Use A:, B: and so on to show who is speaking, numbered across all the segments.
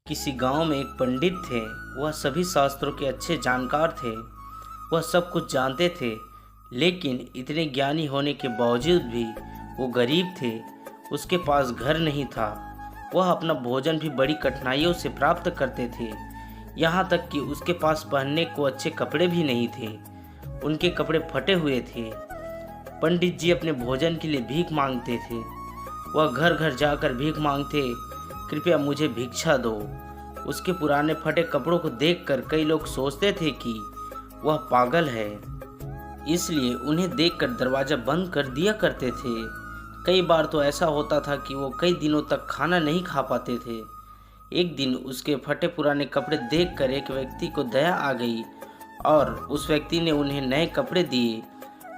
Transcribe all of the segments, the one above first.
A: किसी गांव में एक पंडित थे। वह सभी शास्त्रों के अच्छे जानकार थे। वह सब कुछ जानते थे, लेकिन इतने ज्ञानी होने के बावजूद भी वो गरीब थे। उसके पास घर नहीं था। वह अपना भोजन भी बड़ी कठिनाइयों से प्राप्त करते थे। यहाँ तक कि उसके पास पहनने को अच्छे कपड़े भी नहीं थे। उनके कपड़े फटे हुए थे। पंडित जी अपने भोजन के लिए भीख मांगते थे। वह घर घर जाकर भीख मांगते, कृपया मुझे भिक्षा दो। उसके पुराने फटे कपड़ों को देखकर कई लोग सोचते थे कि वह पागल है, इसलिए उन्हें देखकर दरवाज़ा बंद कर दिया करते थे। कई बार तो ऐसा होता था कि वो कई दिनों तक खाना नहीं खा पाते थे। एक दिन उसके फटे पुराने कपड़े देखकर एक व्यक्ति को दया आ गई और उस व्यक्ति ने उन्हें नए कपड़े दिए।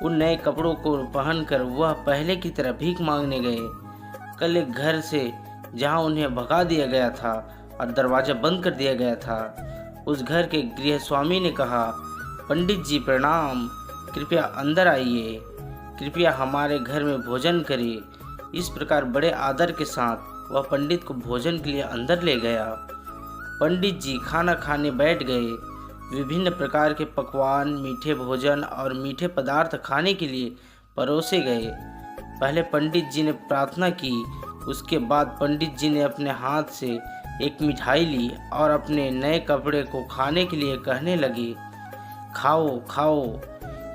A: उन नए कपड़ों को पहनकर वह पहले की तरह भीख मांगने गए। कल एक घर से जहां उन्हें भगा दिया गया था और दरवाज़ा बंद कर दिया गया था, उस घर के गृहस्वामी ने कहा, पंडित जी प्रणाम, कृपया अंदर आइए, कृपया हमारे घर में भोजन करिए। इस प्रकार बड़े आदर के साथ वह पंडित को भोजन के लिए अंदर ले गया। पंडित जी खाना खाने बैठ गए। विभिन्न प्रकार के पकवान, मीठे भोजन और मीठे पदार्थ खाने के लिए परोसे गए। पहले पंडित जी ने प्रार्थना की। उसके बाद पंडित जी ने अपने हाथ से एक मिठाई ली और अपने नए कपड़े को खाने के लिए कहने लगे, खाओ खाओ।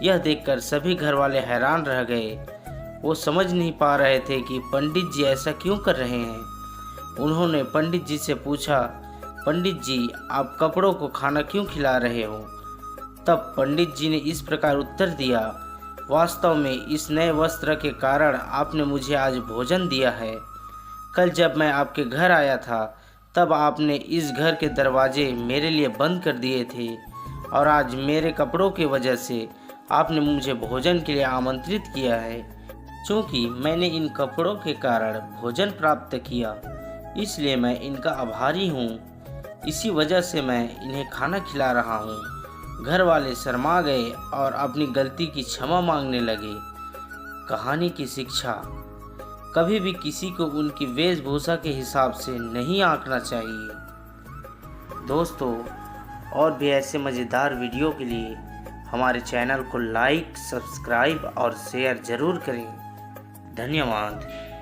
A: यह देखकर सभी घर वाले हैरान रह गए। वो समझ नहीं पा रहे थे कि पंडित जी ऐसा क्यों कर रहे हैं। उन्होंने पंडित जी से पूछा, पंडित जी आप कपड़ों को खाना क्यों खिला रहे हो? तब पंडित जी ने इस प्रकार उत्तर दिया, वास्तव में इस नए वस्त्र के कारण आपने मुझे आज भोजन दिया है। कल जब मैं आपके घर आया था तब आपने इस घर के दरवाजे मेरे लिए बंद कर दिए थे और आज मेरे कपड़ों की वजह से आपने मुझे भोजन के लिए आमंत्रित किया है। क्योंकि मैंने इन कपड़ों के कारण भोजन प्राप्त किया, इसलिए मैं इनका आभारी हूँ। इसी वजह से मैं इन्हें खाना खिला रहा हूँ। घर वाले शर्मा गए और अपनी गलती की क्षमा मांगने लगे। कहानी की शिक्षा, कभी भी किसी को उनकी वेशभूषा के हिसाब से नहीं आंकना चाहिए। दोस्तों, और भी ऐसे मज़ेदार वीडियो के लिए हमारे चैनल को लाइक, सब्सक्राइब और शेयर ज़रूर करें। धन्यवाद।